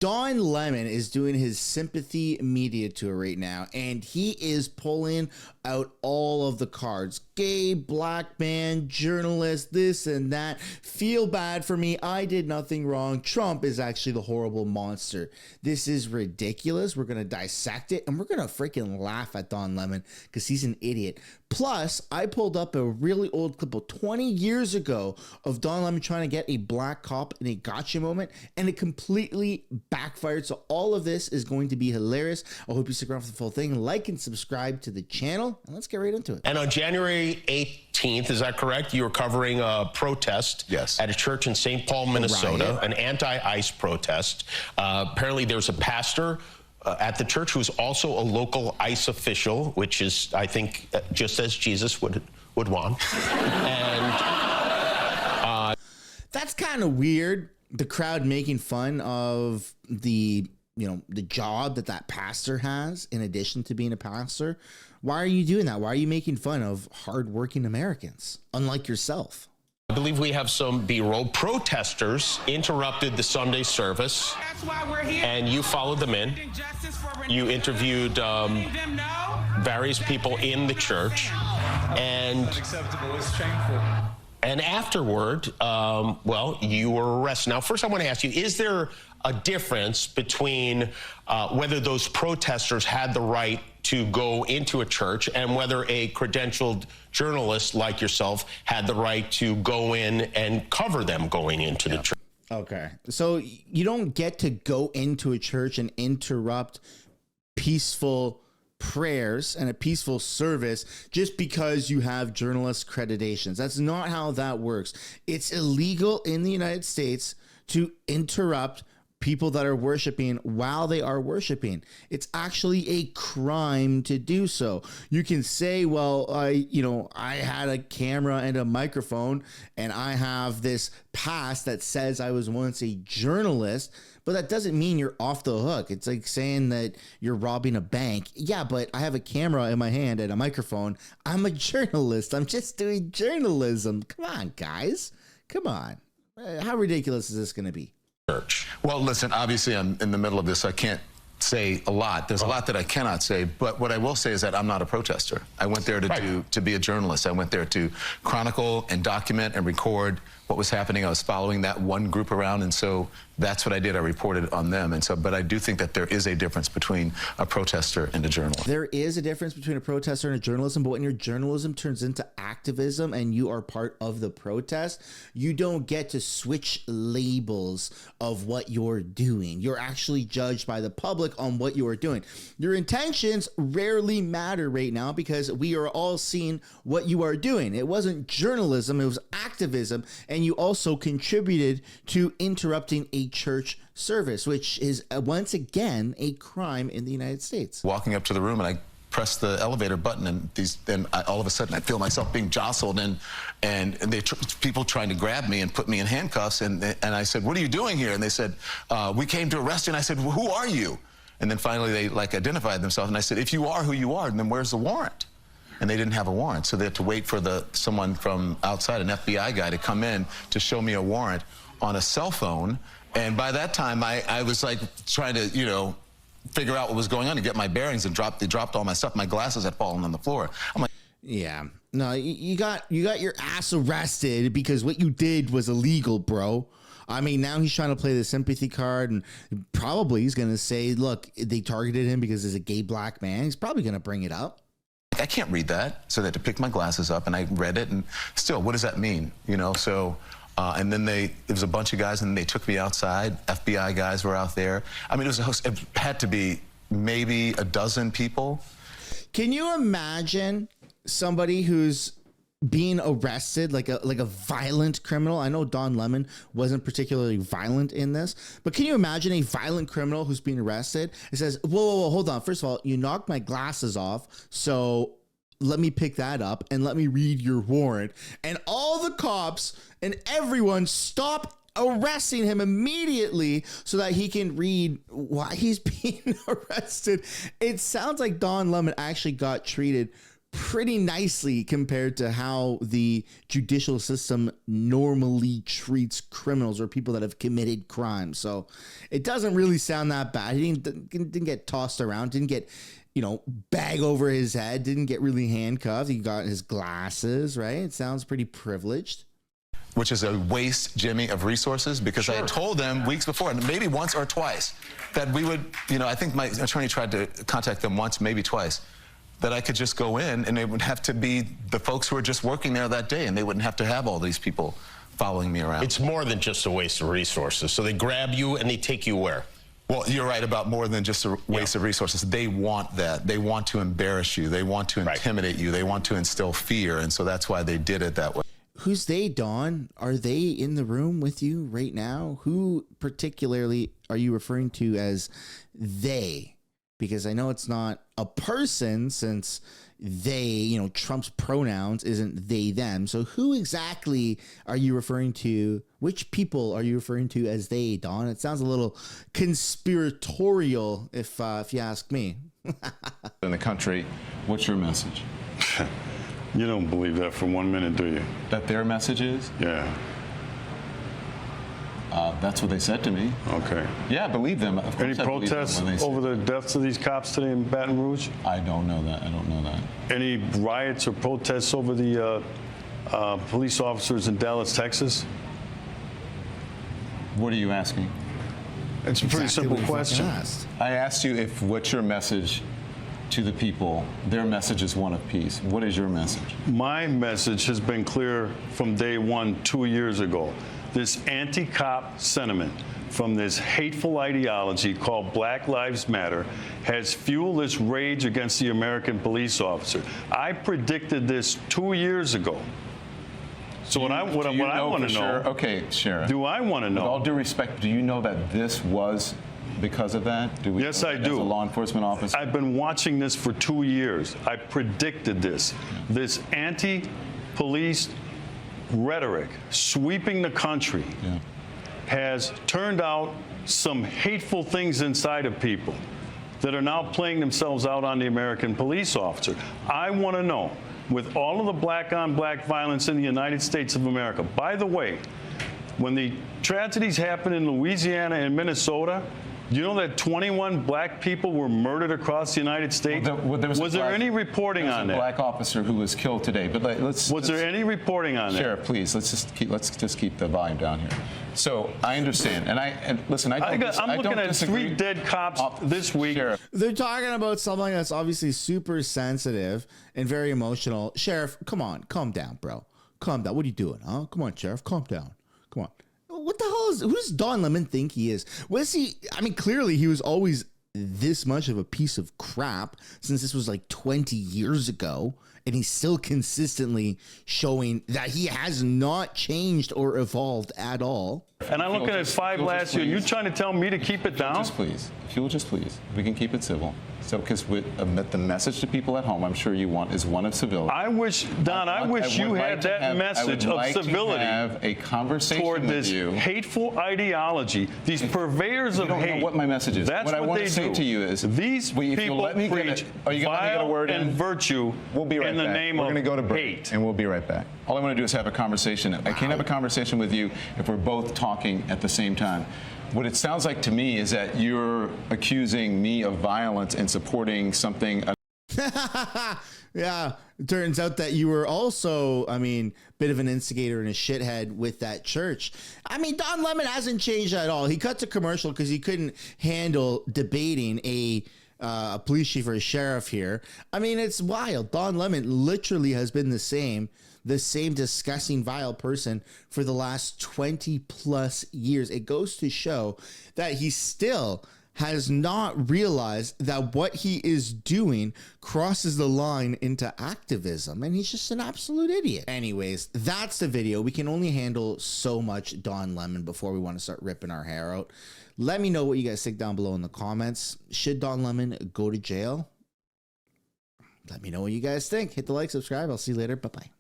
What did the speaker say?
Don Lemon is doing his sympathy media tour right now, and he is pulling out all of the cards. Gay, black man, journalist, this and that. Feel bad for me. I did nothing wrong. Trump is actually the horrible monster. This is ridiculous. We're going to dissect it, and we're going to freaking laugh at Don Lemon because he's an idiot. Plus, I pulled up a really old clip of 20 years ago of Don Lemon trying to get a black cop in a gotcha moment, and it completely backfired. So all of this is going to be hilarious. I hope you stick around for the full thing. Like and subscribe to the channel, and let's get right into it. And on January 18th, is that correct? You were covering a protest at a church in St. Paul, Minnesota, an anti-ICE protest. Apparently there was a pastor at the church who was also a local ICE official, which is, I think, just as Jesus would want. And that's kind of weird. The crowd making fun of the job that pastor has in addition to being a pastor. Why are you doing that? Why are you making fun of hardworking Americans, unlike yourself? I believe we have some B-roll. Protesters interrupted the Sunday service. That's why we're here. And you followed them in. You interviewed various people in the church. And unacceptable. It's shameful. And afterward, well, you were arrested. Now, first I want to ask you, is there a difference between whether those protesters had the right to go into a church and whether a credentialed journalist like yourself had the right to go in and cover them going into the church? Okay. So you don't get to go into a church and interrupt peaceful prayers and a peaceful service just because you have journalist accreditations. That's not how that works. It's illegal in the United States to interrupt people that are worshiping while they are worshiping. It's actually a crime to do so. You can say, well, I had a camera and a microphone and I have this past that says I was once a journalist, but that doesn't mean you're off the hook. It's like saying that you're robbing a bank. Yeah, but I have a camera in my hand and a microphone. I'm a journalist. I'm just doing journalism. Come on, guys. Come on. How ridiculous is this going to be? Church. Well, listen, obviously I'm in the middle of this. I can't say a lot. There's a lot that I cannot say, but what I will say is that I'm not a protester. I went there to be a journalist. I went there to chronicle and document and record what was happening. I was following that one group around, and so that's what I did. I reported on them, and so, but I do think that there is a difference between a protester and a journalist. There is a difference between a protester and a journalism, but when your journalism turns into activism and you are part of the protest, you don't get to switch labels of what you're doing. You're actually judged by the public on what you are doing. Your intentions rarely matter right now because we are all seeing what you are doing. It wasn't journalism, it was activism, and you also contributed to interrupting a church service, which is once again a crime in the United States. Walking up to the room and I press the elevator button and all of a sudden I feel myself being jostled and people trying to grab me and put me in handcuffs and I said, "What are you doing here?" And they said, "We came to arrest you." And I said, "Well, who are you?" And then finally they identified themselves and I said, "If you are who you are, then where's the warrant?" And they didn't have a warrant, so they had to wait for someone from outside, an FBI guy, to come in to show me a warrant on a cell phone. And by that time, I was like trying to, figure out what was going on and get my bearings, and they dropped all my stuff. My glasses had fallen on the floor. I'm like, yeah, no, you got your ass arrested because what you did was illegal, bro. I mean, now he's trying to play the sympathy card, and probably he's going to say, look, they targeted him because he's a gay black man. He's probably going to bring it up. I can't read that. So they had to pick my glasses up, and I read it, and still, what does that mean? So, and then there was a bunch of guys, and they took me outside. FBI guys were out there. I mean, it had to be maybe a dozen people. Can you imagine somebody who's being arrested like a violent criminal? I know Don Lemon wasn't particularly violent in this, but can you imagine a violent criminal who's being arrested? It says, whoa, hold on. First of all, you knocked my glasses off, so let me pick that up and let me read your warrant. And all the cops and everyone stop arresting him immediately so that he can read why he's being arrested. It sounds like Don Lemon actually got treated pretty nicely compared to how the judicial system normally treats criminals or people that have committed crimes. So it doesn't really sound that bad. He didn't get tossed around, didn't get, bag over his head, didn't get really handcuffed. He got his glasses, right? It sounds pretty privileged. Which is a waste, Jimmy, of resources, because I had told them weeks before, and maybe once or twice, that we would, I think my attorney tried to contact them once, maybe twice, that I could just go in and they would have to be the folks who were just working there that day, and they wouldn't have to have all these people following me around. It's more than just a waste of resources. So they grab you and they take you where? Well, you're right about more than just a waste of resources. They want that. They want to embarrass you. They want to intimidate you. They want to instill fear, and so that's why they did it that way. Who's they, Don? Are they in the room with you right now? Who particularly are you referring to as they? Because I know it's not a person, since they, Trump's pronouns isn't they, them. So who exactly are you referring to? Which people are you referring to as they, Don? It sounds a little conspiratorial, if you ask me. In the country, what's your message? You don't believe that for 1 minute, do you? That their message is? Yeah. That's what they said to me. Okay. Yeah, I believe them. Of course. Any I believe them protests when they say over the deaths of these cops today in Baton Rouge? I don't know that. I don't know that. Any riots or protests over the police officers in Dallas, Texas? What are you asking? It's a pretty simple question. I asked you what's your message to the people. Their message is one of peace. What is your message? My message has been clear from day one 2 years ago. This anti-cop sentiment from this hateful ideology called Black Lives Matter has fueled this rage against the American police officer. I predicted this 2 years ago. So what I want to know. Okay, Sheriff. Do I want to know? With all due respect, do you know that this was because of that? Yes, I do. As a law enforcement officer? I've been watching this for 2 years. I predicted this. This anti-police rhetoric sweeping the country has turned out some hateful things inside of people that are now playing themselves out on the American police officer. I want to know, with all of the black-on-black violence in the United States of America, by the way, when the tragedies happened in Louisiana and Minnesota, you know that 21 black people were murdered across the United States? Was there any reporting on that? There was a black officer who was killed today. But was there any reporting on that? Sheriff, please, let's just keep the volume down here. So I understand, and listen, I'm looking at 3 dead cops this week. Sheriff. They're talking about something that's obviously super sensitive and very emotional. Sheriff, come on, calm down, bro. Calm down. What are you doing, huh? Come on, Sheriff, calm down. Come on. What the hell who does Don Lemon think he is? Was he? I mean, clearly he was always this much of a piece of crap, since this was like 20 years ago, and he's still consistently showing that he has not changed or evolved at all. And I'm looking at 5 last year. You trying to tell me to keep it down? Just please, if you'll just please, we can keep it civil. So, because the message to people at home, I'm sure you want, is one of civility. I wish, Don, I wish you had that message of civility. Have a conversation toward with this you. Hateful ideology, these purveyors of hate. You don't know what my message is. That's what I want to say to you is these people preach vile and virtue in the name of hate. We're going to go to break, and we'll be right back. All I want to do is have a conversation. I can't have a conversation with you if we're both talking at the same time. What it sounds like to me is that you're accusing me of violence and supporting something. Yeah, it turns out that you were also, bit of an instigator and a shithead with that church. Don Lemon hasn't changed at all. He cut to commercial because he couldn't handle debating a police chief or a sheriff here. It's wild. Don Lemon literally has been the same disgusting, vile person for the last 20 plus years. It goes to show that he still has not realized that what he is doing crosses the line into activism, and he's just an absolute idiot. Anyways, that's the video. We can only handle so much Don Lemon before we want to start ripping our hair out. Let me know what you guys think down below in the comments. Should Don Lemon go to jail? Let me know what you guys think. Hit the like, subscribe. I'll see you later. Bye-bye.